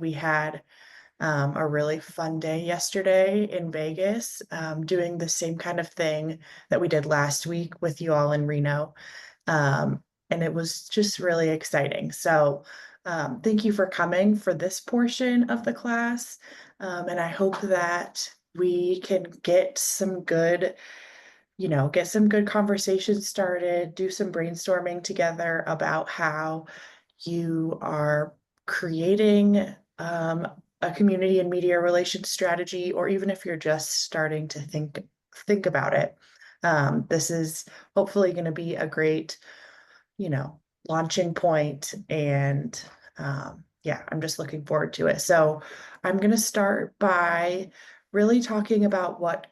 We had a really fun day yesterday in Vegas, doing the same kind of thing that we did last week with you all in Reno. And it was just really exciting. So thank you for coming for this portion of the class. And I hope that we can get some good, get some good conversations started, do some brainstorming together about how you are creating a community and media relations strategy, or even if you're just starting to think about it. This is hopefully going to be a great, launching point, and yeah, I'm just looking forward to it. So I'm going to start by really talking about what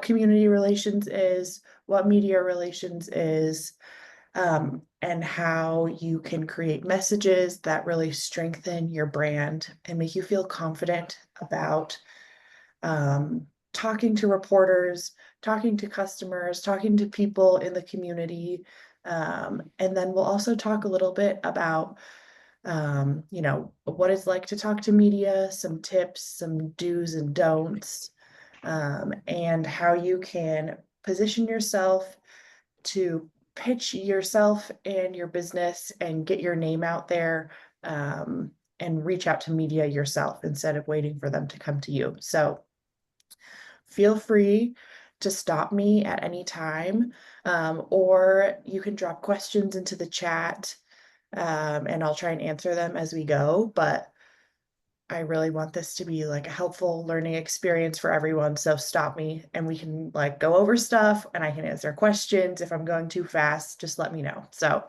community relations is, what media relations is, and how you can create messages that really strengthen your brand and make you feel confident about talking to reporters, talking to customers, talking to people in the community. And then we'll also talk a little bit about what it's like to talk to media, some tips, some do's and don'ts, and how you can position yourself to pitch yourself and your business and get your name out there, and reach out to media yourself instead of waiting for them to come to you. So feel free to stop me at any time, or you can drop questions into the chat, and I'll try and answer them as we go. But I really want this to be like a helpful learning experience for everyone. So stop me and we can like go over stuff and I can answer questions. If I'm going too fast, just let me know. So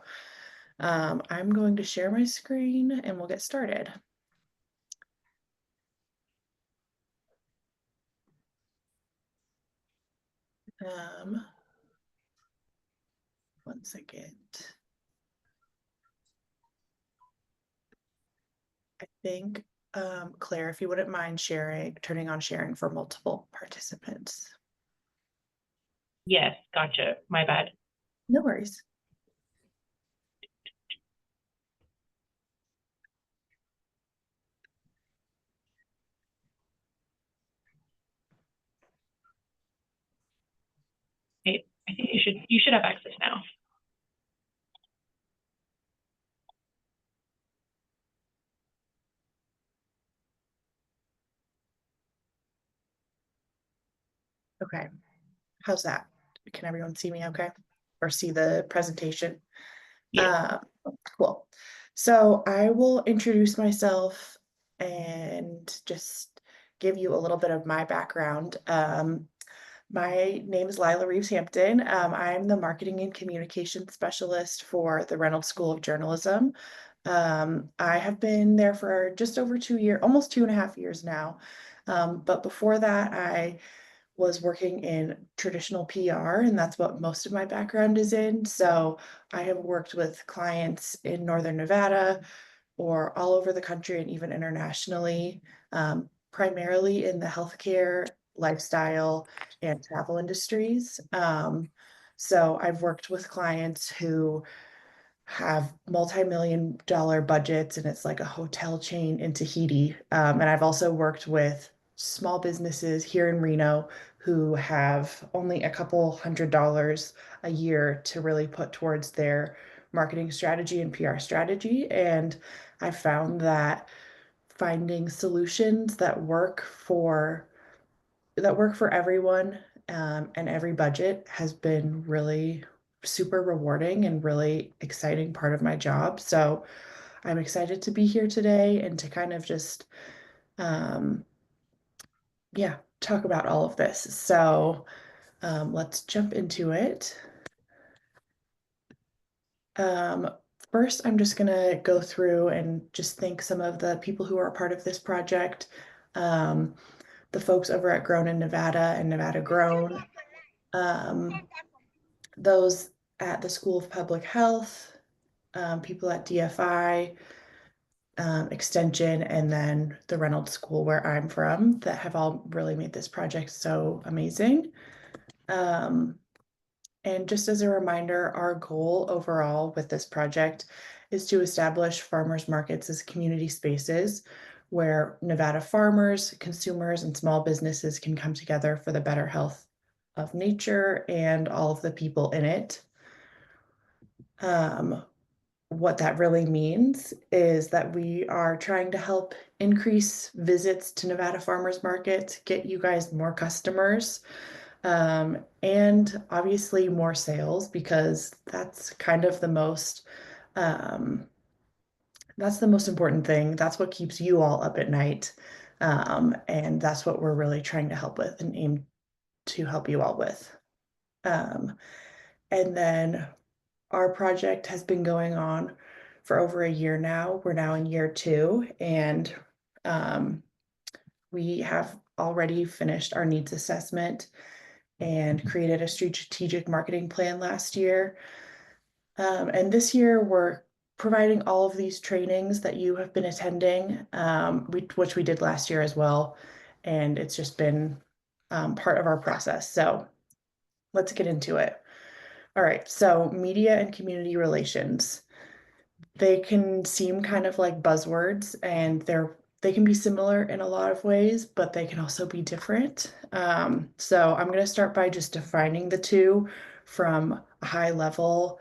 I'm going to share my screen and we'll get started. One second. I think, Claire, if you wouldn't mind turning on sharing for multiple participants. Yes, gotcha. My bad. No worries. Hey, I think you should have access now. Okay. How's that? Can everyone see me okay? Or see the presentation? Yeah. Cool. So I will introduce myself and just give you a little bit of my background. My name is Lila Reeves-Hampton. I'm the marketing and communication specialist for the Reynolds School of Journalism. I have been there for just over 2 years, almost 2.5 years now. But before that, I was working in traditional PR, and that's what most of my background is in. So I have worked with clients in Northern Nevada or all over the country and even internationally, primarily in the healthcare, lifestyle, and travel industries. So I've worked with clients who have multi-million dollar budgets and it's like a hotel chain in Tahiti. And I've also worked with small businesses here in Reno who have only a couple $100s a year to really put towards their marketing strategy and PR strategy. And I found that finding solutions that work for everyone, and every budget has been really super rewarding and really exciting part of my job. So I'm excited to be here today and to kind of just, um, yeah, talk about all of this. So let's jump into it. Um, First, I'm just going to go through and just thank some of the people who are a part of this project. Um, the folks over at Grown in Nevada and Nevada Grown, those at the School of Public Health, people at DFI, Extension, and then the Reynolds School where I'm from that have all really made this project so amazing. And just as a reminder, our goal overall with this project is to establish farmers markets as community spaces where Nevada farmers, consumers, and small businesses can come together for the better health of nature and all of the people in it. Um, what that really means is that we are trying to help increase visits to Nevada Farmers Market, get you guys more customers, and obviously more sales because um, that's the most important thing. That's what keeps you all up at night. And that's what we're really trying to help with and aim to help you all with. Um, and then our project has been going on for over a year now. We're now in year two, and um, we have already finished our needs assessment and created a strategic marketing plan last year. And this year, we're providing all of these trainings that you have been attending, which we did last year as well. And it's just been part of our process. So let's get into it. All right. So, media and community relations. They can seem kind of like buzzwords, and they can be similar in a lot of ways, but they can also be different. So I'm going to start by just defining the two from a high level,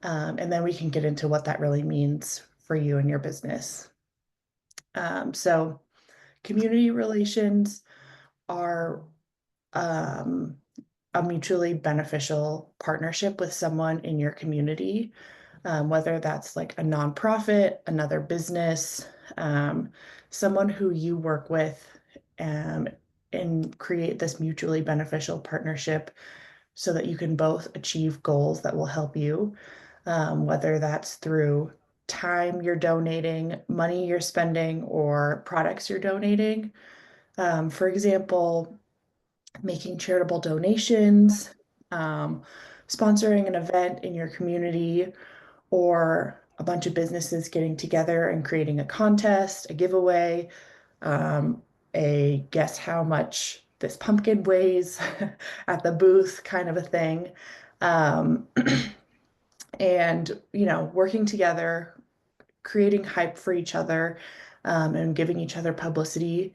and then we can get into what that really means for you and your business. So community relations are um, a mutually beneficial partnership with someone in your community, whether that's like a nonprofit, another business, um, someone who you work with, um, and create this mutually beneficial partnership so that you can both achieve goals that will help you, whether that's through time you're donating, money you're spending, or products you're donating. For example, making charitable donations, um, sponsoring an event in your community, or a bunch of businesses getting together and creating a contest, a giveaway, um, a guess how much this pumpkin weighs at the booth kind of a thing. Um, and, working together, creating hype for each other, and giving each other publicity,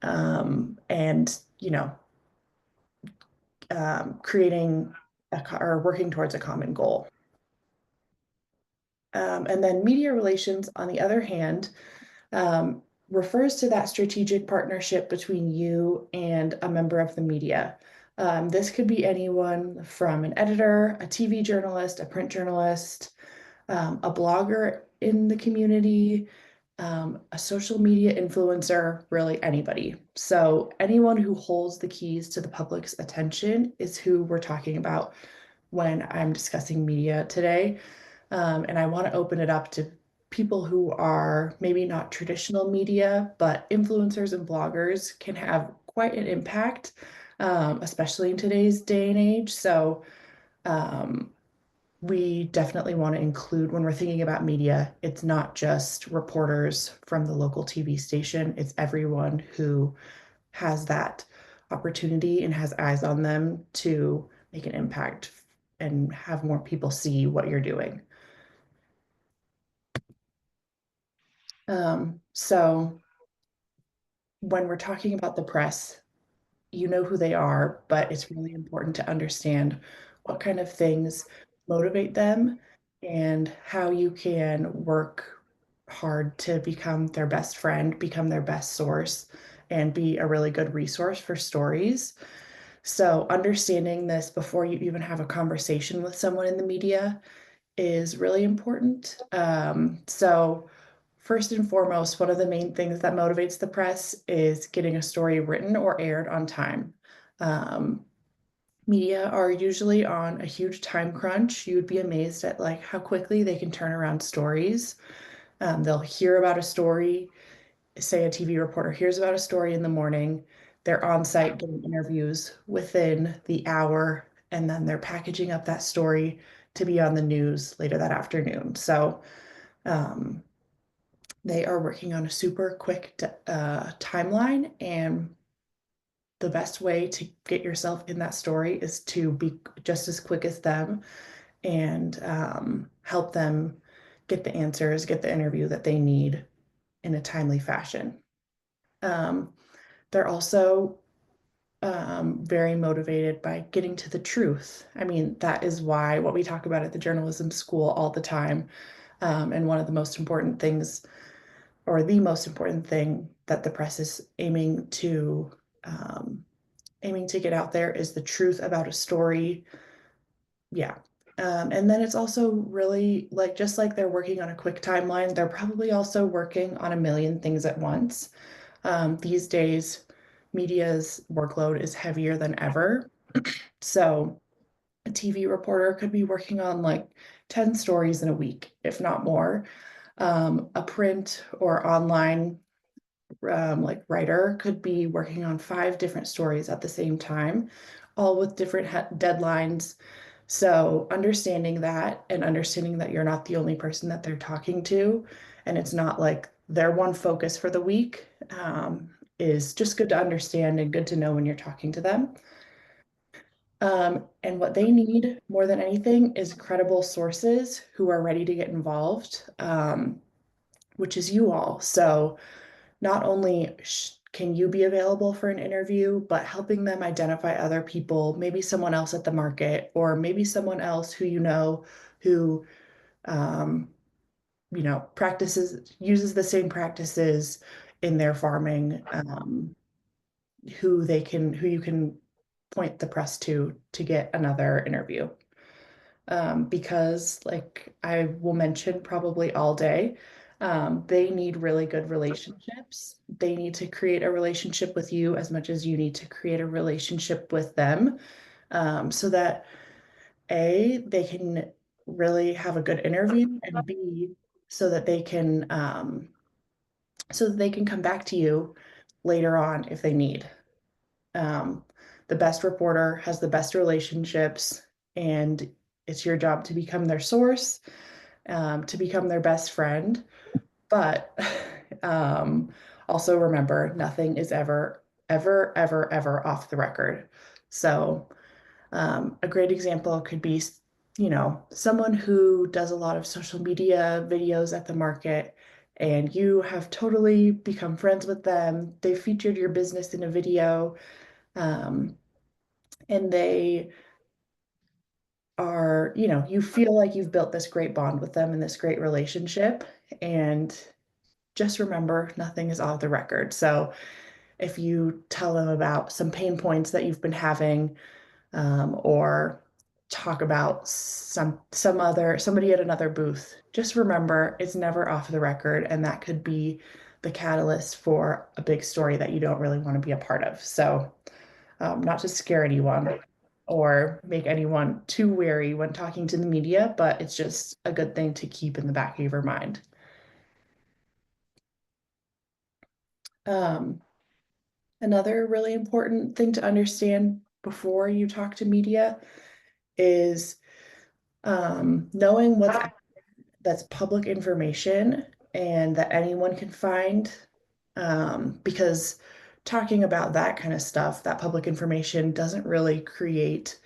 and, creating or working towards a common goal. And then media relations, on the other hand, um, refers to that strategic partnership between you and a member of the media. This could be anyone from an editor, a TV journalist, a print journalist, a blogger in the community, a social media influencer, really anybody. So, anyone who holds the keys to the public's attention is who we're talking about when I'm discussing media today. And I want to open it up to people who are maybe not traditional media, but influencers and bloggers can have quite an impact, especially in today's day and age. So um, we definitely want to include when we're thinking about media, it's not just reporters from the local TV station, it's everyone who has that opportunity and has eyes on them to make an impact and have more people see what you're doing. So when we're talking about the press, you know who they are, but it's really important to understand what kind of things motivate them and how you can work hard to become their best friend, become their best source, and be a really good resource for stories. So understanding this before you even have a conversation with someone in the media is really important. So first and foremost, one of the main things that motivates the press is getting a story written or aired on time. Um, Media are usually on a huge time crunch. You would be amazed at like how quickly they can turn around stories. They'll hear about a story, say a TV reporter hears about a story in the morning, they're on site doing interviews within the hour, and then they're packaging up that story to be on the news later that afternoon. So um, they are working on a super quick timeline, and the best way to get yourself in that story is to be just as quick as them and help them get the answers, get the interview that they need in a timely fashion. Um, they're also very motivated by getting to the truth. I mean, that is why what we talk about at the journalism school all the time. And one of the most important things, or the most important thing that the press is um, aiming to get out there is the truth about a story. Yeah. And then it's also really like just like they're working on a quick timeline, they're probably also working on a million things at once. These days, media's workload is heavier than ever. So a TV reporter could be working on like 10 stories in a week, if not more. A print or online like writer could be working on 5 different stories at the same time, all with different deadlines. So understanding that and understanding that you're not the only person that they're talking to, and it's not like their one focus for the week, is just good to understand and good to know when you're talking to them. And what they need more than anything is credible sources who are ready to get involved, which is you all. So not only can you be available for an interview, but helping them identify other people, maybe someone else at the market, or maybe someone else who you know who um, uses the same practices in their farming, who you can point the press to get another interview. Because like I will mention probably all day, they need really good relationships. They need to create a relationship with you as much as you need to create a relationship with them, so that A, they can really have a good interview, and B, so that they can come back to you later on if they need. Um, the best reporter has the best relationships, and it's your job to become their source, to become their best friend. But um, also remember, nothing is ever, ever, ever, ever off the record. So a great example could be, someone who does a lot of social media videos at the market, and you have totally become friends with them. They featured your business in a video, um, and they are, you feel like you've built this great bond with them and this great relationship. And just remember, nothing is off the record. So if you tell them about some pain points that you've been having, or talk about somebody at another booth, just remember it's never off the record, and that could be the catalyst for a big story that you don't really want to be a part of. So not to scare anyone or make anyone too wary when talking to the media, but it's just a good thing to keep in the back of your mind. Um, Another really important thing to understand before you talk to media is knowing that's public information and that anyone can find, because talking about that kind of stuff, that public information doesn't really create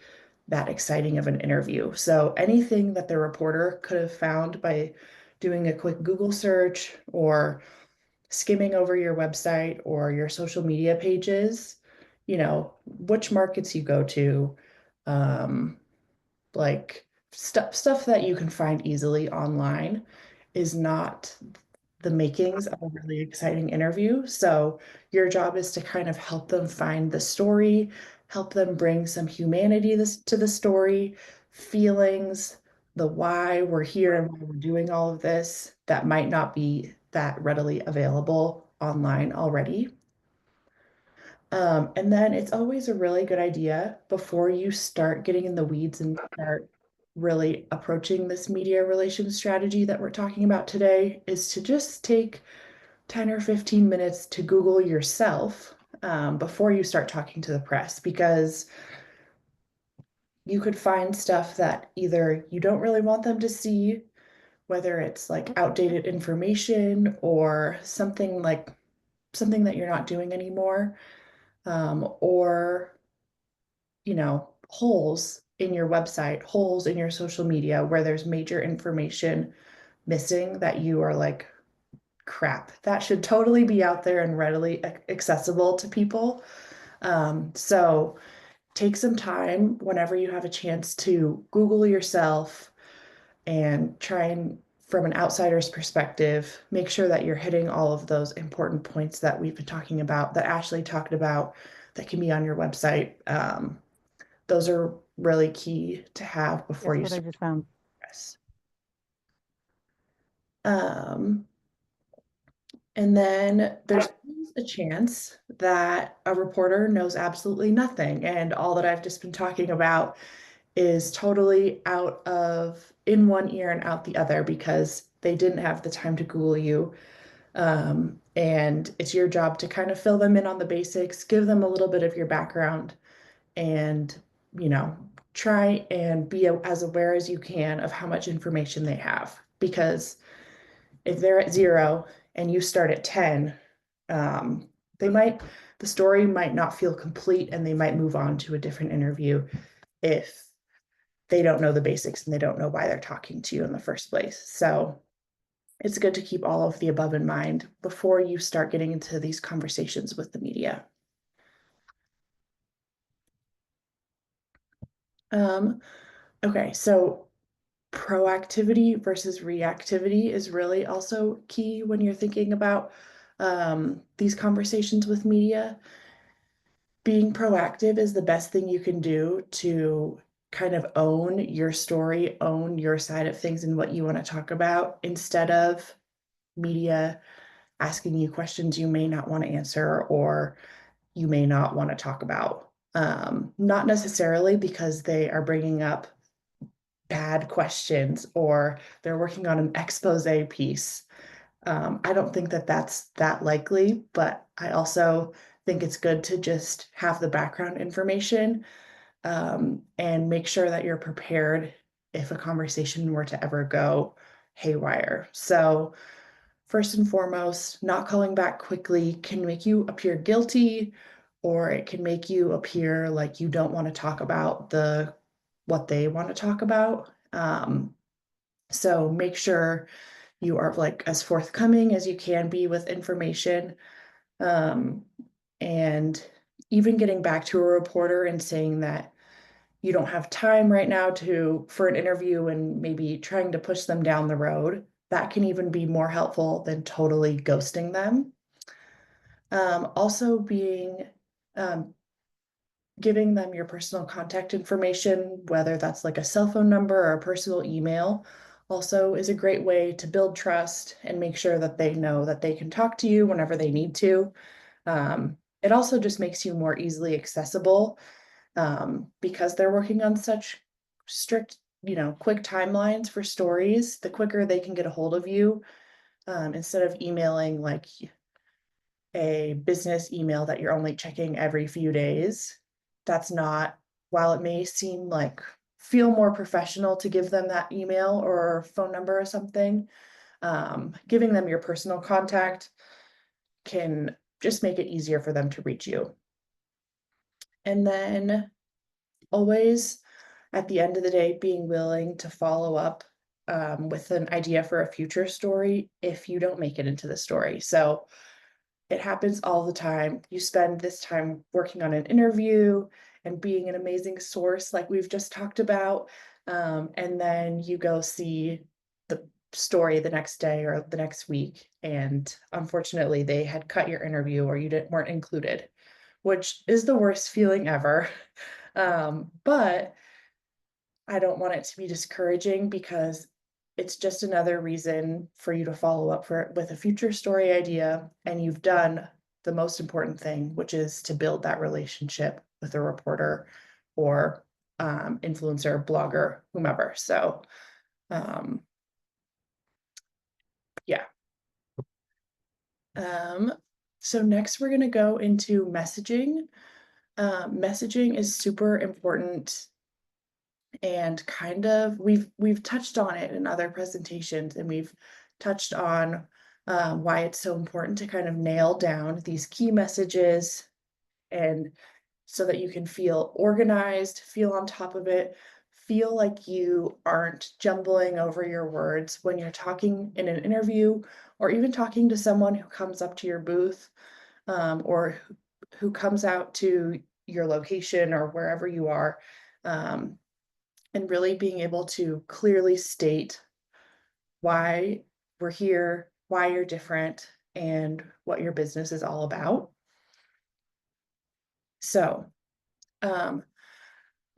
that exciting of an interview. So anything that the reporter could have found by doing a quick Google search or skimming over your website or your social media pages, which markets you go to, um, like stuff that you can find easily online is not the makings of a really exciting interview. So your job is to kind of help them find the story, help them bring some humanity to the story, feelings, the why we're here and why we're doing all of this that might not be that readily available online already. And then it's always a really good idea before you start getting in the weeds and start really approaching this media relations strategy that we're talking about today is to just take 10 or 15 minutes to Google yourself, before you start talking to the press, because you could find stuff that either you don't really want them to see, whether it's like outdated information or something that you're not doing anymore, or holes in your website, holes in your social media where there's major information missing that you are like, crap, that should totally be out there and readily accessible to people. So take some time whenever you have a chance to Google yourself and try and, from an outsider's perspective, make sure that you're hitting all of those important points that we've been talking about, that Ashley talked about, that can be on your website. Those are really key to have before Guess you what I start just found? this. Um, and then there's always a chance that a reporter knows absolutely nothing, and all that I've just been talking about is totally out of in one ear and out the other because they didn't have the time to Google you. And it's your job to kind of fill them in on the basics, give them a little bit of your background, and, you know, try and be as aware as you can of how much information they have. Because if they're at 0 and you start at 10, um, they might, the story might not feel complete and they might move on to a different interview if they don't know the basics and they don't know why they're talking to you in the first place. So it's good to keep all of the above in mind before you start getting into these conversations with the media. Um, okay, so proactivity versus reactivity is really also key when you're thinking about these conversations with media. Being proactive is the best thing you can do to kind of own your story, own your side of things and what you want to talk about, instead of media asking you questions you may not want to answer or you may not want to talk about. Not necessarily because they are bringing up bad questions or they're working on an expose piece. I don't think that that's that likely, but I also think it's good to just have the background information, and make sure that you're prepared if a conversation were to ever go haywire. So, first and foremost, not calling back quickly can make you appear guilty, or it can make you appear like you don't want to talk about what they want to talk about. So make sure you are like as forthcoming as you can be with information. Um, and even getting back to a reporter and saying that you don't have time right now for an interview and maybe trying to push them down the road, that can even be more helpful than totally ghosting them. Also being giving them your personal contact information, whether that's like a cell phone number or a personal email, also is a great way to build trust and make sure that they know that they can talk to you whenever they need to. It also just makes you more easily accessible, because they're working on such strict, quick timelines for stories. The quicker they can get a hold of you, instead of emailing like a business email that you're only checking every few days. That's not, while it may seem like feel more professional to give them that email or phone number or something, giving them your personal contact can just make it easier for them to reach you. And then always at the end of the day, being willing to follow up with an idea for a future story if you don't make it into the story. So it happens all the time. You spend this time working on an interview and being an amazing source, like we've just talked about. And then you go see the story the next day or the next week. And unfortunately, they had cut your interview or weren't included, which is the worst feeling ever. But I don't want it to be discouraging because it's just another reason for you to follow up with a future story idea, and you've done the most important thing, which is to build that relationship with a reporter or influencer, blogger, whomever. So, um, yeah. Um, so next we're going to go into messaging. Messaging is super important, and kind of we've touched on it in other presentations, and we've touched on why it's so important to kind of nail down these key messages, and so that you can feel organized, feel on top of it, feel like you aren't jumbling over your words when you're talking in an interview or even talking to someone who comes up to your booth, or who comes out to your location or wherever you are, um, and really being able to clearly state why we're here, why you're different, and what your business is all about. So, um,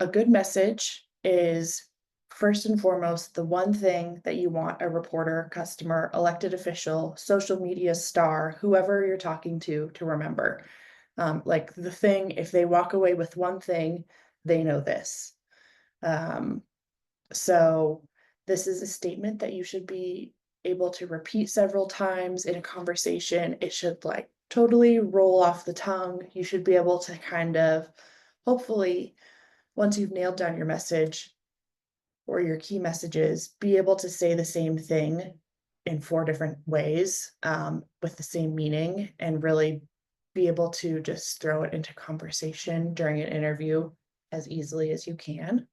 a good message is first and foremost the one thing that you want a reporter, customer, elected official, social media star, whoever you're talking to remember. Like the thing, if they walk away with one thing, they know this. Um, so this is a statement that you should be able to repeat several times in a conversation. It should like totally roll off the tongue. You should be able to kind of, hopefully, once you've nailed down your message or your key messages, be able to say the same thing in four different ways, with the same meaning, and really be able to just throw it into conversation during an interview as easily as you can.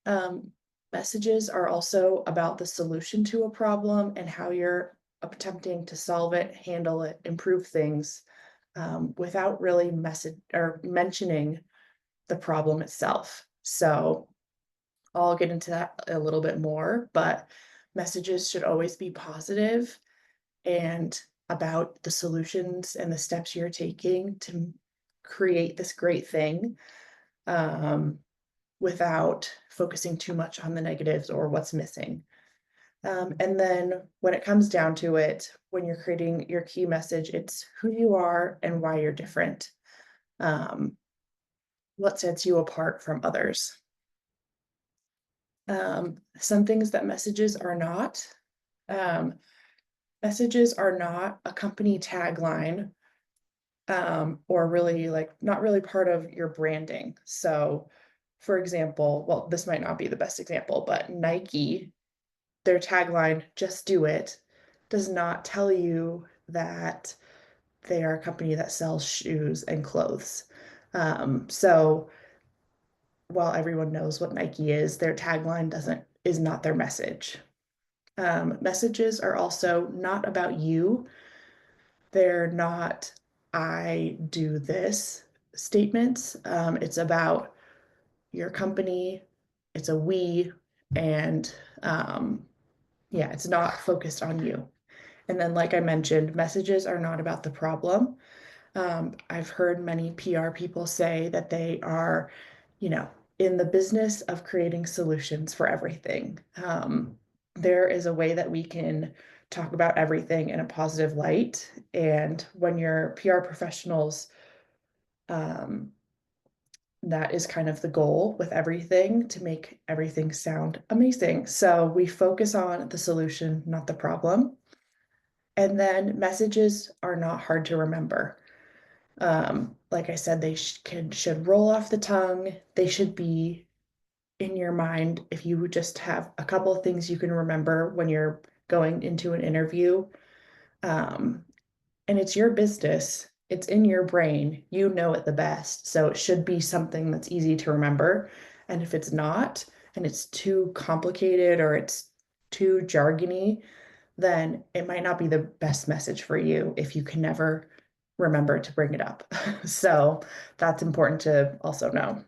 Um, Messages are also about the solution to a problem and how you're attempting to solve it, handle it, improve things, without really message or mentioning the problem itself. So I'll get into that a little bit more, but messages should always be positive and about the solutions and the steps you're taking to create this great thing, um, without focusing too much on the negatives or what's missing. And then when it comes down to it, when you're creating your key message, it's who you are and why you're different. Um, what sets you apart from others. Some things that messages are not. Um, Messages are not a company tagline, or really like not really part of your branding. So, for example, well, this might not be the best example, but Nike, their tagline, just do it, does not tell you that they are a company that sells shoes and clothes. So while everyone knows what Nike is, their tagline doesn't is not their message. Messages are also not about you. They're not "I do this" statements. It's about your company. It's a we, and yeah, it's not focused on you. And then, like I mentioned, messages are not about the problem. I've heard many PR people say that they are, you know, in the business of creating solutions for everything. There is a way that we can talk about everything in a positive light. And when you're PR professionals, um, that is kind of the goal with everything to make everything sound amazing. So we focus on the solution, not the problem. And then messages are not hard to remember. Like I said, they should roll off the tongue. They should be in your mind. If you would just have a couple of things you can remember when you're going into an interview, um, and it's your business, it's in your brain, you know it the best. So it should be something that's easy to remember. And if it's not, and it's too complicated or it's too jargony, then it might not be the best message for you if you can never remember to bring it up. So that's important to also know.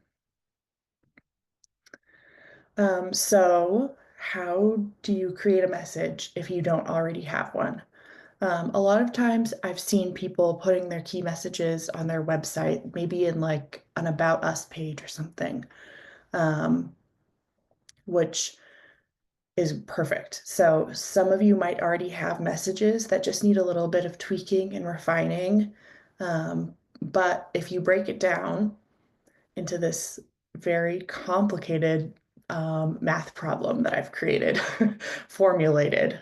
So how do you create a message if you don't already have one? A lot of times I've seen people putting their key messages on their website, maybe in like an About Us page or something, um, which is perfect. So some of you might already have messages that just need a little bit of tweaking and refining. But if you break it down into this very complicated math problem that I've created, formulated,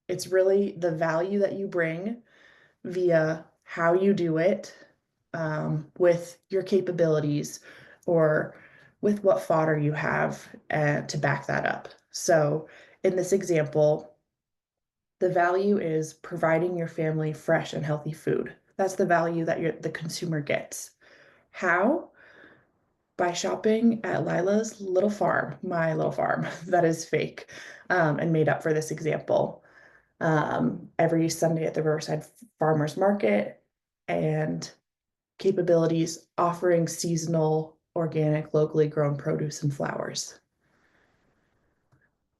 it's really the value that you bring via how you do it, with your capabilities or with what fodder you have to back that up. So, in this example, the value is providing your family fresh and healthy food. That's the value that the consumer gets. How? by shopping at Lila's little farm, my little farm, that is fake, and made up for this example. Every Sunday at the Riverside Farmers Market, and capabilities offering seasonal, organic, locally grown produce and flowers.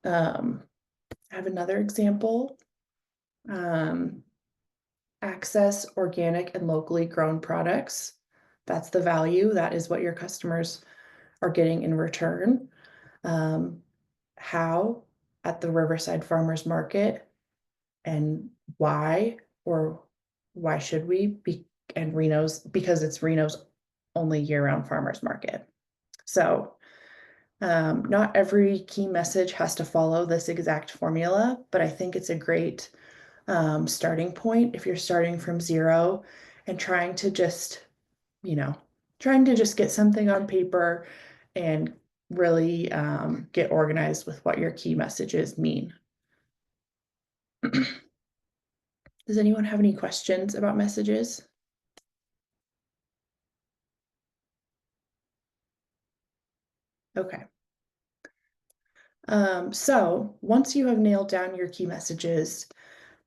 I have another example. Um, access organic and locally grown products. That's the value. That is what your customers are getting in return. Um, how at the Riverside Farmers Market, and why, or why should we be, and Reno's, because it's Reno's only year-round farmers market. So not every key message has to follow this exact formula, but I think it's a great starting point if you're starting from zero and trying to just, trying to just get something on paper and really get organized with what your key messages mean. Does anyone have any questions about messages? Okay. So once you have nailed down your key messages,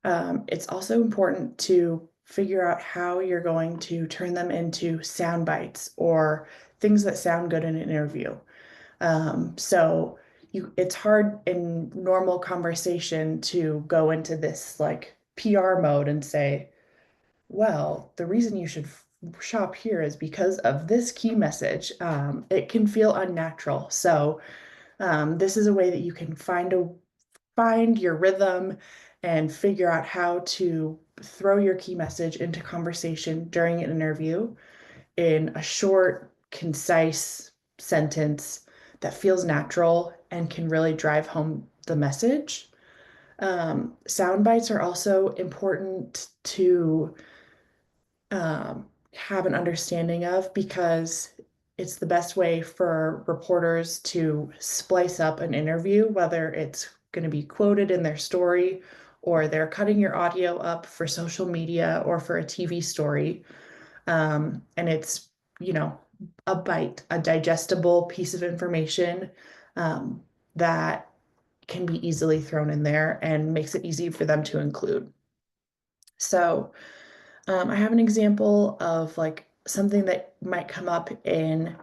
it's also important to figure out how you're going to turn them into sound bites or things that sound good in an interview. So it's hard in normal conversation to go into this like PR mode and say, well, the reason you should shop here is because of this key message. It can feel unnatural. So this is a way that you can find your rhythm and figure out how to throw your key message into conversation during an interview in a short, concise sentence that feels natural and can really drive home the message. Sound bites are also important to have an understanding of because it's the best way for reporters to splice up an interview, whether it's going to be quoted in their story or they're cutting your audio up for social media or for a TV story. And it's, you know, a bite, a digestible piece of information that can be easily thrown in there and makes it easy for them to include. So, I have an example of like something that might come up in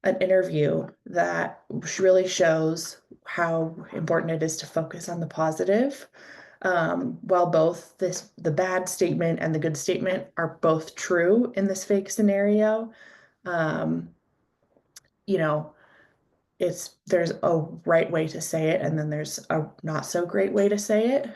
an interview that really shows how important it is to focus on the positive. While both the bad statement and the good statement are both true in this fake scenario, um, you know, there's a right way to say it and then there's a not so great way to say it.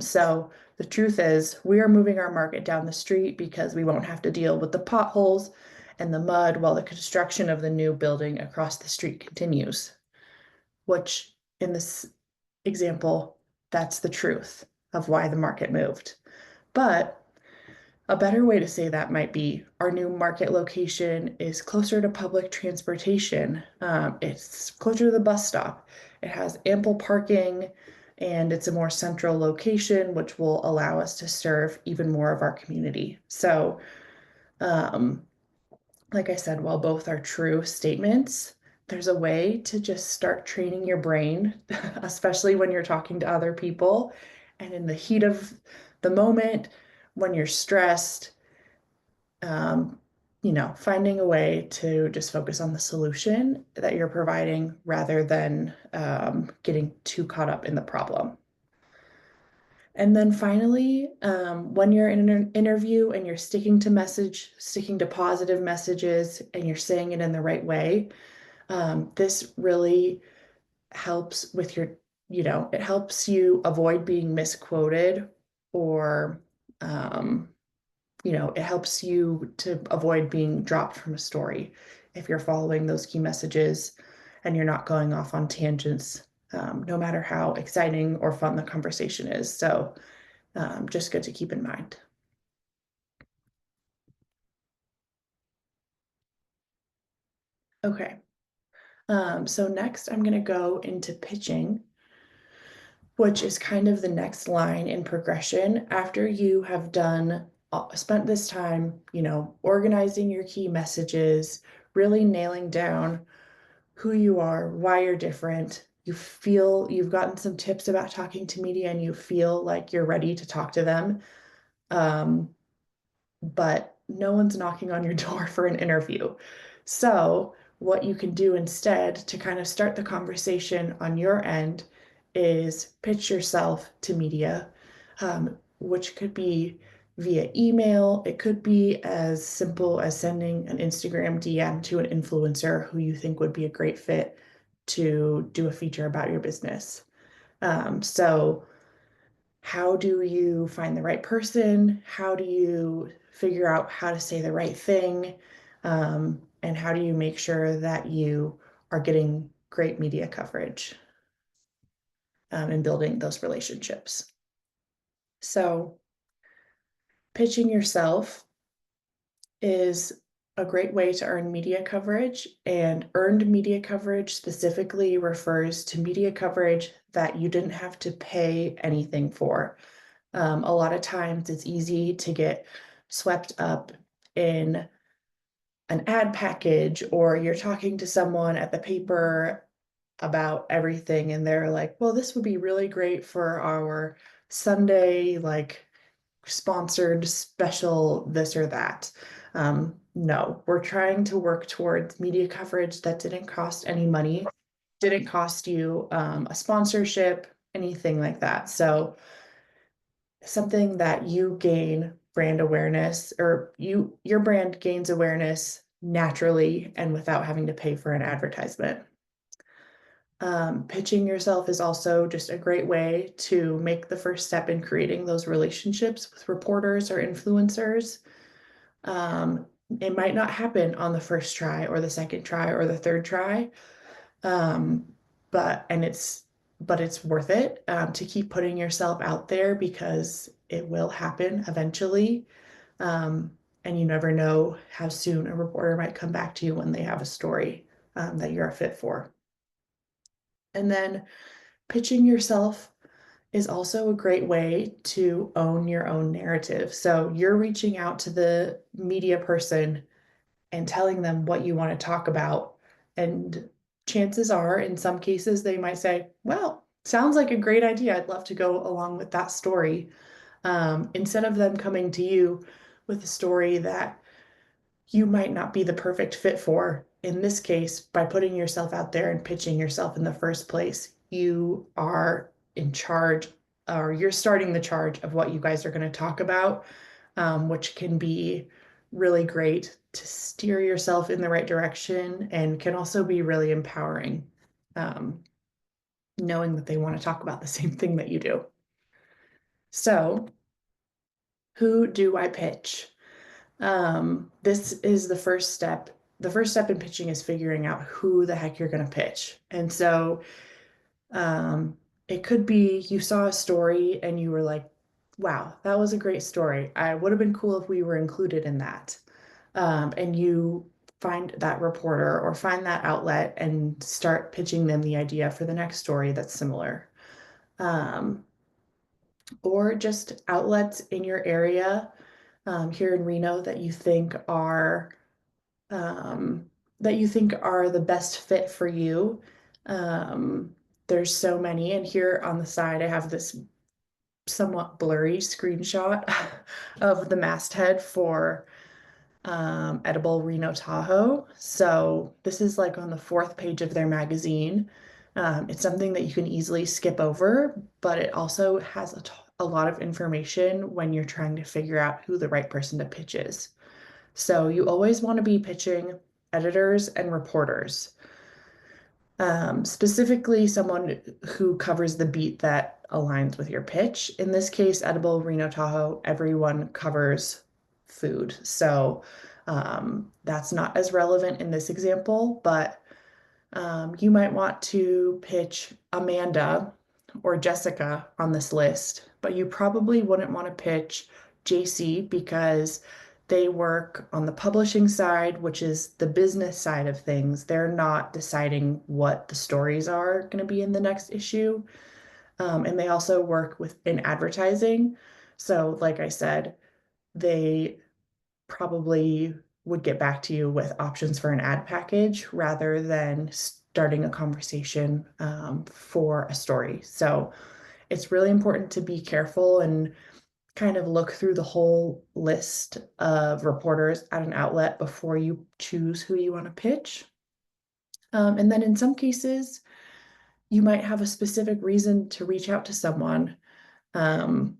So the truth is we are moving our market down the street because we won't have to deal with the potholes and the mud while the construction of the new building across the street continues, which in this example, that's the truth of why the market moved. But a better way to say that might be our new market location is closer to public transportation. It's closer to the bus stop. It has ample parking and it's a more central location, which will allow us to serve even more of our community. So, um, like I said, while both are true statements, there's a way to just start training your brain, especially when you're talking to other people and in the heat of the moment, when you're stressed, um, finding a way to just focus on the solution that you're providing rather than getting too caught up in the problem. And then finally, when you're in an interview and you're sticking to positive messages and you're saying it in the right way, this really helps with it helps you avoid being misquoted or, um, it helps you to avoid being dropped from a story if you're following those key messages and you're not going off on tangents, no matter how exciting or fun the conversation is. So, just good to keep in mind. Okay. So next I'm going to go into pitching, which is kind of the next line in progression after you have spent this time, organizing your key messages, really nailing down who you are, why you're different. You feel you've gotten some tips about talking to media and you feel like you're ready to talk to them. Um, but no one's knocking on your door for an interview. So, what you can do instead to kind of start the conversation on your end is pitch yourself to media, which could be via email. It could be as simple as sending an Instagram DM to an influencer who you think would be a great fit to do a feature about your business. So, how do you find the right person? How do you figure out how to say the right thing? And how do you make sure that you are getting great media coverage and building those relationships? So, pitching yourself is a great way to earn media coverage, and earned media coverage specifically refers to media coverage that you didn't have to pay anything for. A lot of times it's easy to get swept up in an ad package, or you're talking to someone at the paper about everything and they're like, well, this would be really great for our Sunday, like sponsored special, this or that. No, we're trying to work towards media coverage that didn't cost any money, didn't cost you a sponsorship, anything like that. So something that you gain brand awareness, or your brand gains awareness naturally and without having to pay for an advertisement. Pitching yourself is also just a great way to make the first step in creating those relationships with reporters or influencers. Um, it might not happen on the first try or the second try or the third try, um, but and it's worth it to keep putting yourself out there because it will happen eventually. Um, and you never know how soon a reporter might come back to you when they have a story that you're a fit for. And then pitching yourself is also a great way to own your own narrative. So you're reaching out to the media person and telling them what you want to talk about. And chances are, in some cases, they might say, well, sounds like a great idea. I'd love to go along with that story. Instead of them coming to you with a story that you might not be the perfect fit for. In this case, by putting yourself out there and pitching yourself in the first place, you are in charge, or you're starting the charge of what you guys are going to talk about, which can be really great to steer yourself in the right direction and can also be really empowering, um, knowing that they want to talk about the same thing that you do. So, who do I pitch? This is the first step. The first step in pitching is figuring out who the heck you're going to pitch. And so um, it could be you saw a story and you were like, wow, that was a great story. I would have been cool if we were included in that. And you find that reporter or find that outlet and start pitching them the idea for the next story that's similar. Um, or just outlets in your area here in Reno um, that you think are the best fit for you. Um, there's so many, and here on the side, I have this somewhat blurry screenshot of the masthead for Edible Reno Tahoe. So this is like on the fourth page of their magazine. It's something that you can easily skip over, but it also has a lot of information when you're trying to figure out who the right person to pitch is. So you always want to be pitching editors and reporters, specifically someone who covers the beat that aligns with your pitch. In this case, Edible Reno Tahoe, everyone covers food. So that's not as relevant in this example, but you might want to pitch Amanda or Jessica on this list, but you probably wouldn't want to pitch JC because they work on the publishing side, which is the business side of things. They're not deciding what the stories are going to be in the next issue. And they also work in advertising. So, like I said, they probably would get back to you with options for an ad package rather than starting a conversation for a story. So it's really important to be careful and kind of look through the whole list of reporters at an outlet before you choose who you want to pitch. And then in some cases, you might have a specific reason to reach out to someone. Um,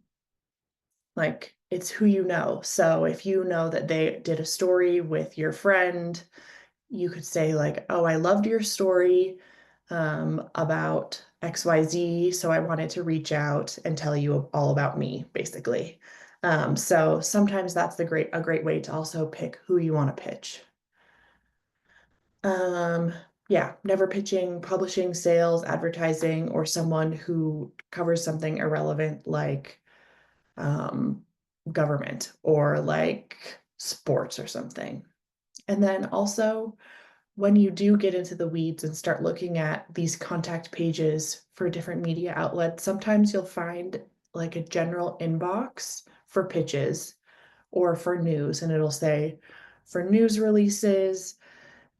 like it's who you know. So if you know that they did a story with your friend, you could say like, "Oh, I loved your story about XYZ, so I wanted to reach out and tell you all about me," basically. So sometimes that's a great way to also pick who you want to pitch. Um, yeah, never pitching publishing, sales, advertising, or someone who covers something irrelevant like um, government or like sports or something. And then also, when you do get into the weeds and start looking at these contact pages for different media outlets, sometimes you'll find like a general inbox for pitches or for news, and it'll say for news releases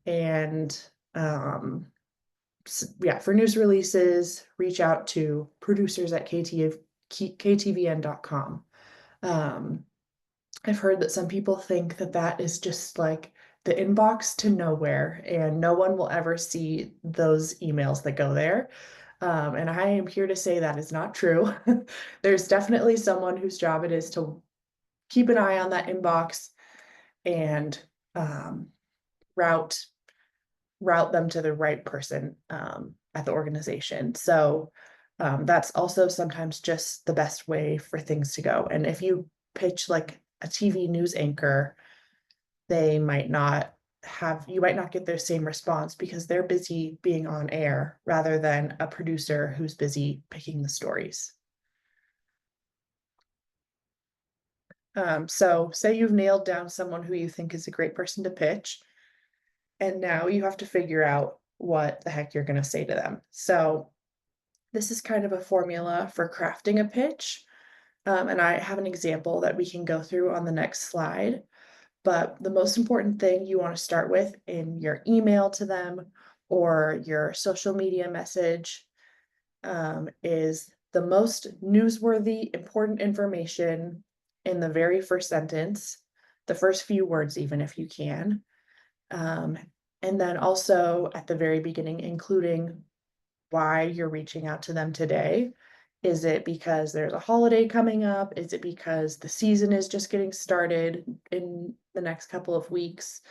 and yeah, for news releases, reach out to producers at ktvn.com. Um, I've heard that some people think that that is just like the inbox to nowhere, and no one will ever see those emails that go there. And I am here to say that is not true. There's definitely someone whose job it is to keep an eye on that inbox and um, route route them to the right person at the organization. So that's also sometimes just the best way for things to go. And if you pitch like a TV news anchor, they might not you might not get their same response because they're busy being on air rather than a producer who's busy picking the stories. So say you've nailed down someone who you think is a great person to pitch, and now you have to figure out what the heck you're going to say to them. So this is kind of a formula for crafting a pitch. And I have an example that we can go through on the next slide. But the most important thing you want to start with in your email to them or your social media message is the most newsworthy, important information in the very first sentence, the first few words, even if you can. Um, and then also at the very beginning, including why you're reaching out to them today. Is it because there's a holiday coming up? Is it because the season is just getting started in the next couple of weeks?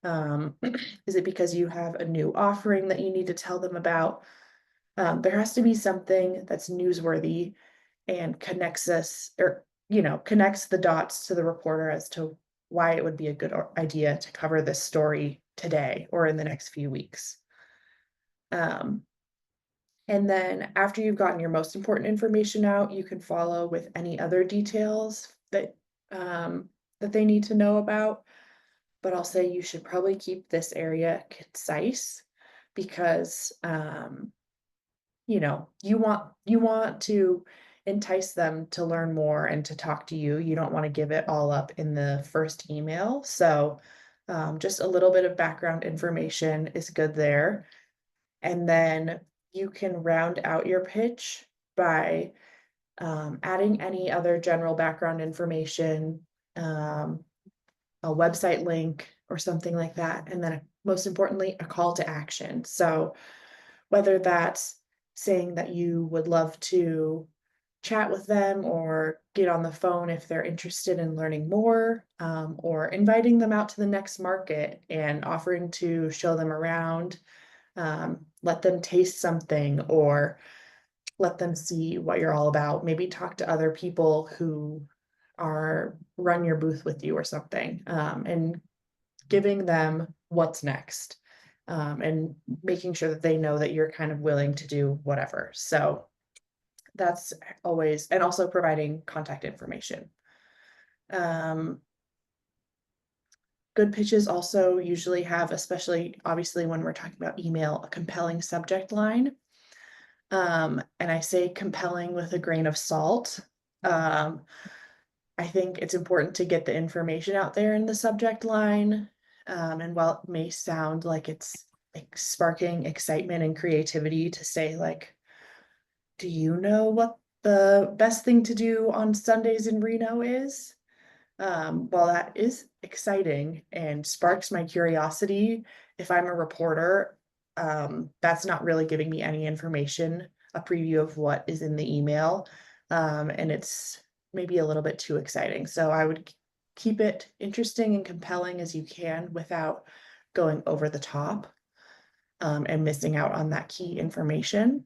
Is it because you have a new offering that you need to tell them about? There has to be something that's newsworthy and connects us or, connects the dots to the reporter as to why it would be a good idea to cover this story today or in the next few weeks. Um, And then after you've gotten your most important information out, you can follow with any other details that they need to know about. But I'll say you should probably keep this area concise because you want to entice them to learn more and to talk to you. You don't want to give it all up in the first email. So just a little bit of background information is good there. And then you can round out your pitch by adding any other general background information, um, a website link, or something like that. And then, most importantly, a call to action. So, whether that's saying that you would love to chat with them or get on the phone if they're interested in learning more, or inviting them out to the next market and offering to show them around, let them taste something or let them see what you're all about. Maybe talk to other people who are run your booth with you or something, and giving them what's next, and making sure that they know that you're kind of willing to do whatever. So that's always, and also providing contact information. Um, Good pitches also usually have, especially obviously when we're talking about email, a compelling subject line. And I say compelling with a grain of salt. Um, I think it's important to get the information out there in the subject line, And while it may sound like it's like sparking excitement and creativity to say like, do you know what the best thing to do on Sundays in Reno is? While that is exciting and sparks my curiosity, if I'm a reporter, that's not really giving me any information, a preview of what is in the email. And it's maybe a little bit too exciting. So I would keep it interesting and compelling as you can without going over the top, and missing out on that key information.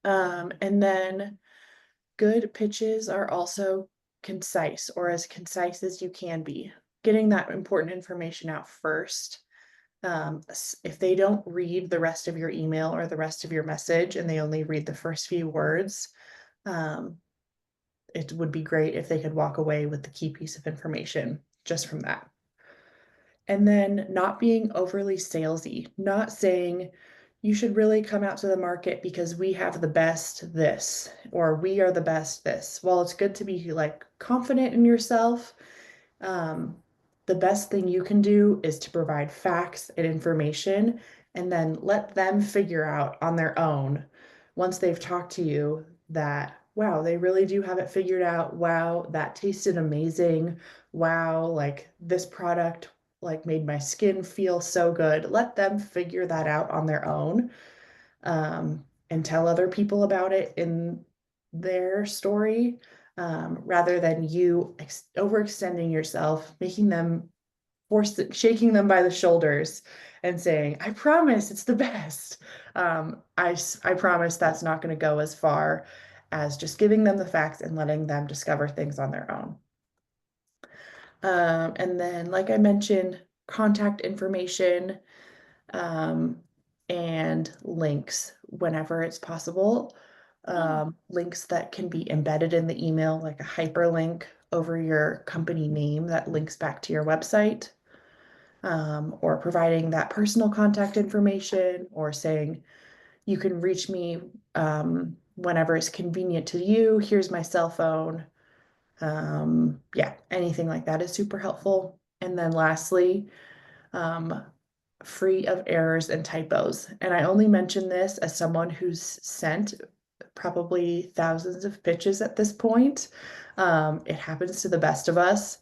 And then good pitches are also concise or as concise as you can be. Getting that important information out first. If they don't read the rest of your email or the rest of your message and they only read the first few words, um, it would be great if they could walk away with the key piece of information just from that. And then not being overly salesy, not saying you should really come out to the market because we have the best this or we are the best this. While it's good to be like confident in yourself, um, the best thing you can do is to provide facts and information and then let them figure out on their own once they've talked to you that, wow, they really do have it figured out. Wow, that tasted amazing. Wow, like this product like made my skin feel so good. Let them figure that out on their own, and tell other people about it in their story, rather than you overextending yourself, making them shaking them by the shoulders and saying, I promise it's the best. I promise that's not going to go as far as just giving them the facts and letting them discover things on their own. And then, like I mentioned, contact information, um, and links whenever it's possible. Links that can be embedded in the email, like a hyperlink over your company name that links back to your website, or providing that personal contact information, or saying, you can reach me whenever it's convenient to you. Here's my cell phone. Yeah, anything like that is super helpful. And then lastly, um, free of errors and typos. And I only mention this as someone who's sent probably thousands of pitches at this point. It happens to the best of us.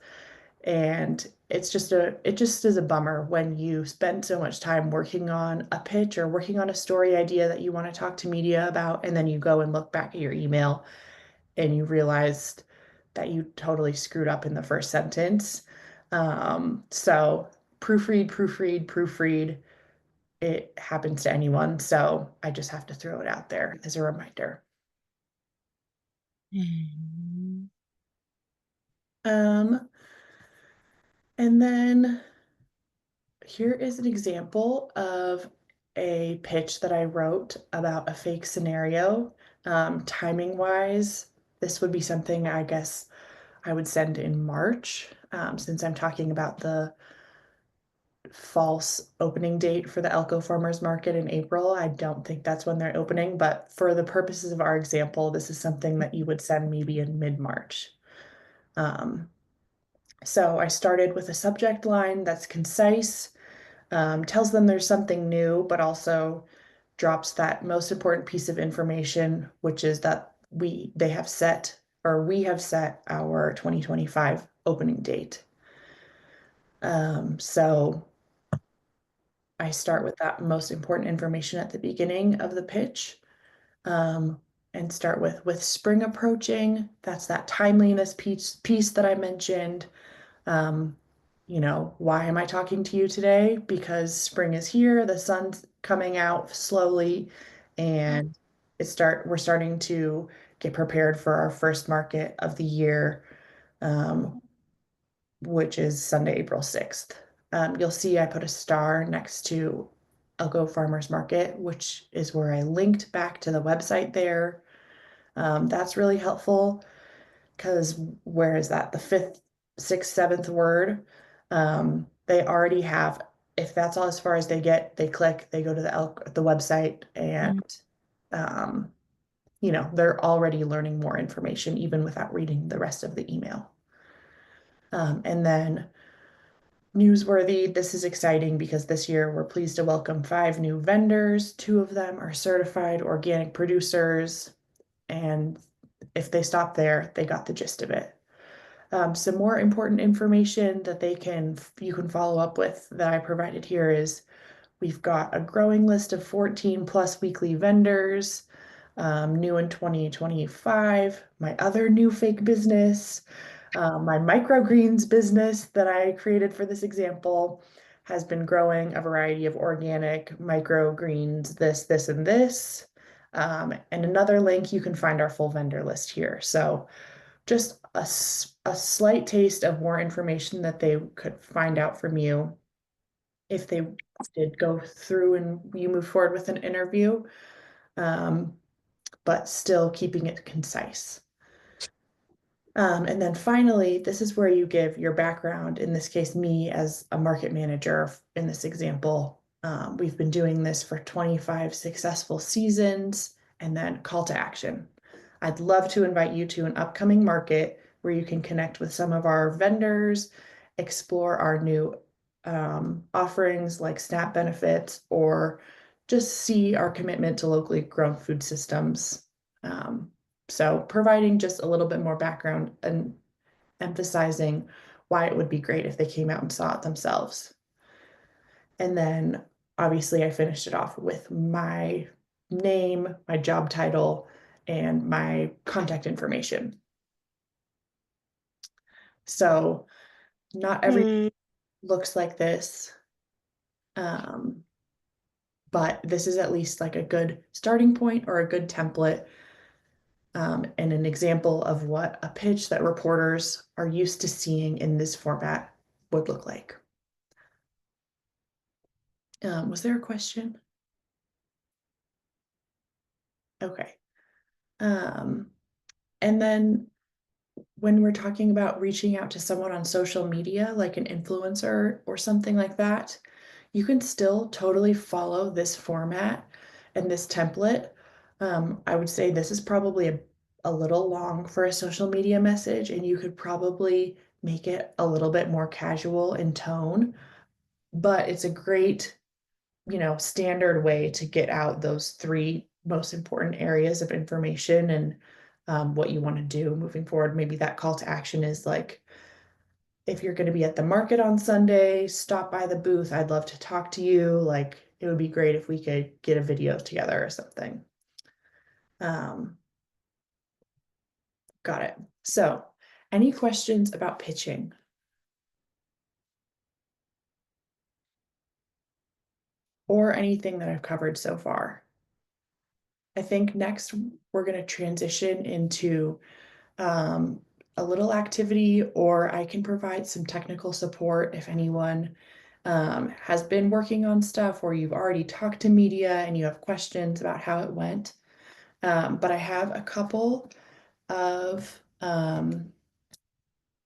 And it just is a bummer when you spend so much time working on a pitch or working on a story idea that you want to talk to media about, and then you go and look back at your email and you realized that you totally screwed up in the first sentence. So proofread, proofread, proofread. It happens to anyone, so I just have to throw it out there as a reminder. Mm. Um, and then here is an example of a pitch that I wrote about a fake scenario. Timing wise, this would be something I guess I would send in March, since I'm talking about the false opening date for the Elko Farmers Market in April. I don't think that's when they're opening, but for the purposes of our example, this is something that you would send maybe in mid-March. Um, so I started with a subject line that's concise, tells them there's something new, but also drops that most important piece of information, which is that we have set our 2025 opening date. So I start with that most important information at the beginning of the pitch, um, and start with spring approaching. That's that timeliness piece that I mentioned. Um, why am I talking to you today? Because spring is here, the sun's coming out slowly, and we're starting to get prepared for our first market of the year, um, which is Sunday, April 6th. You'll see I put a star next to Elko Farmers Market, which is where I linked back to the website there. That's really helpful because where is that? The fifth, sixth, seventh word. They already have, if that's all as far as they get, they click, they go to the website, and um, they're already learning more information even without reading the rest of the email. And then newsworthy. This is exciting because this year we're pleased to welcome 5 new vendors. 2 of them are certified organic producers, and if they stop there, they got the gist of it. Some more important information that you can follow up with that I provided here is we've got a growing list of 14 plus weekly vendors, new in 2025. My other new fake business, my microgreens business that I created for this example, has been growing a variety of organic microgreens, this, and this. And another link, you can find our full vendor list here. So just a slight taste of more information that they could find out from you if they did go through and you move forward with an interview, um, but still keeping it concise. And then finally, this is where you give your background, in this case, me as a market manager in this example. We've been doing this for 25 successful seasons, and then call to action. I'd love to invite you to an upcoming market where you can connect with some of our vendors, explore our new offerings like SNAP benefits, or just see our commitment to locally grown food systems. Um, so providing just a little bit more background and emphasizing why it would be great if they came out and saw it themselves. And then obviously I finished it off with my name, my job title, and my contact information. So not every Hmm. looks like this, um, but this is at least like a good starting point or a good template, and an example of what a pitch that reporters are used to seeing in this format would look like. Was there a question? Okay. Um, and then when we're talking about reaching out to someone on social media, like an influencer or something like that, you can still totally follow this format and this template. I would say this is probably a little long for a social media message, and you could probably make it a little bit more casual in tone, but it's a great, standard way to get out those 3 most important areas of information and what you want to do moving forward. Maybe that call to action is like, if you're going to be at the market on Sunday, stop by the booth. I'd love to talk to you. Like, it would be great if we could get a video together or something. Um, got it. So, any questions about pitching? Or anything that I've covered so far? I think next we're going to transition into um, a little activity, or I can provide some technical support if anyone has been working on stuff, or you've already talked to media and you have questions about how it went. But I have a couple of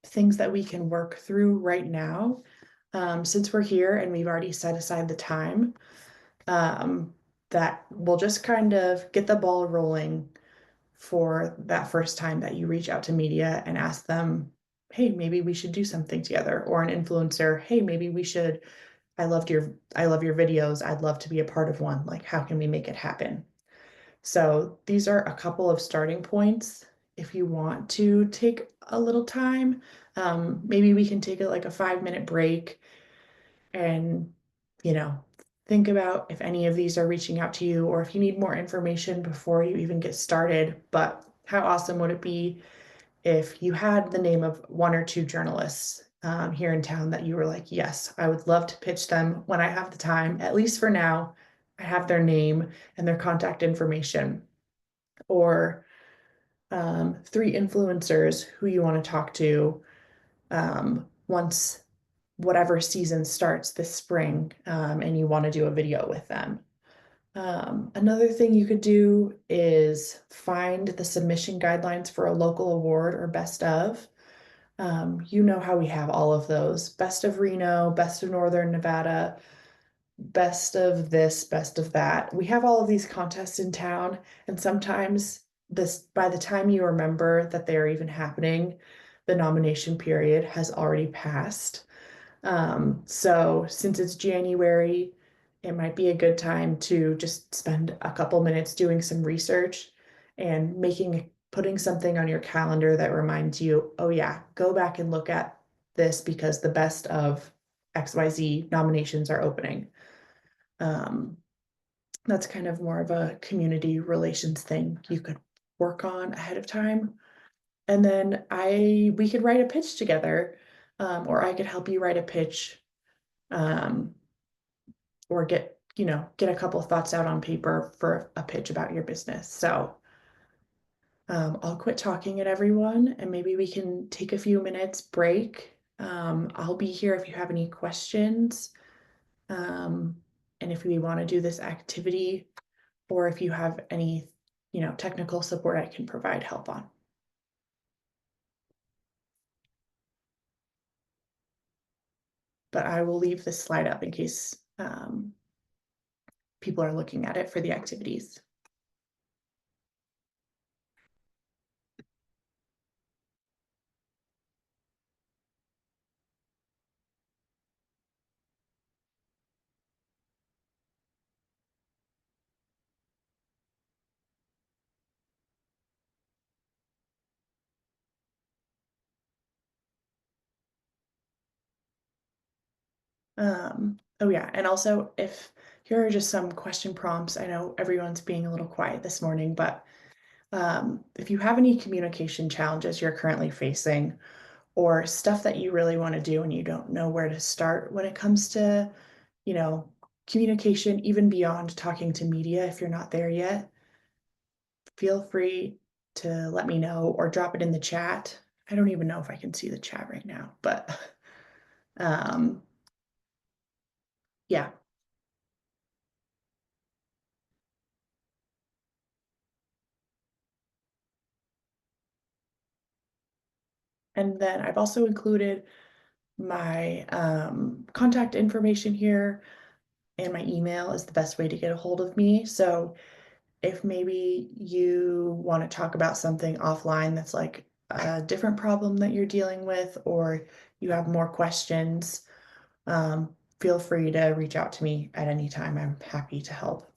things that we can work through right now. Since we're here and we've already set aside the time, um, that will just kind of get the ball rolling for that first time that you reach out to media and ask them, hey, maybe we should do something together, or an influencer, hey, maybe we should, I love your videos, I'd love to be a part of one. Like, how can we make it happen? So these are a couple of starting points. If you want to take a little time, maybe we can take like a 5-minute break and, you know, think about if any of these are reaching out to you, or if you need more information before you even get started. But how awesome would it be if you had the name of 1 or 2 journalists here in town that you were like, yes, I would love to pitch them when I have the time, at least for now. I have their name and their contact information. Or 3 influencers who you want to talk to once whatever season starts this spring, and you want to do a video with them. Another thing you could do is find the submission guidelines for a local award or best of. You know how we have all of those: best of Reno, best of Northern Nevada, best of this, best of that. We have all of these contests in town, and sometimes by the time you remember that they're even happening, the nomination period has already passed. So since it's January, it might be a good time to just spend a couple minutes doing some research and putting something on your calendar that reminds you, oh yeah, go back and look at this because the best of XYZ nominations are opening. Um, that's kind of more of a community relations thing you could work on ahead of time. And then we could write a pitch together, or I could help you write a pitch, um, or get a couple thoughts out on paper for a pitch about your business. So I'll quit talking at everyone and maybe we can take a few minutes break. I'll be here if you have any questions. Um, and if we want to do this activity, or if you have any, technical support I can provide help on. But I will leave this slide up in case people are looking at it for the activities. Oh yeah, and also if here are just some question prompts. I know everyone's being a little quiet this morning, but if you have any communication challenges you're currently facing, or stuff that you really want to do and you don't know where to start when it comes to, you know, communication, even beyond talking to media, if you're not there yet, feel free to let me know or drop it in the chat. I don't even know if I can see the chat right now, but um, yeah. And then I've also included my contact information here, and my email is the best way to get a hold of me. So if maybe you want to talk about something offline that's like a different problem that you're dealing with, or you have more questions, feel free to reach out to me at any time. I'm happy to help.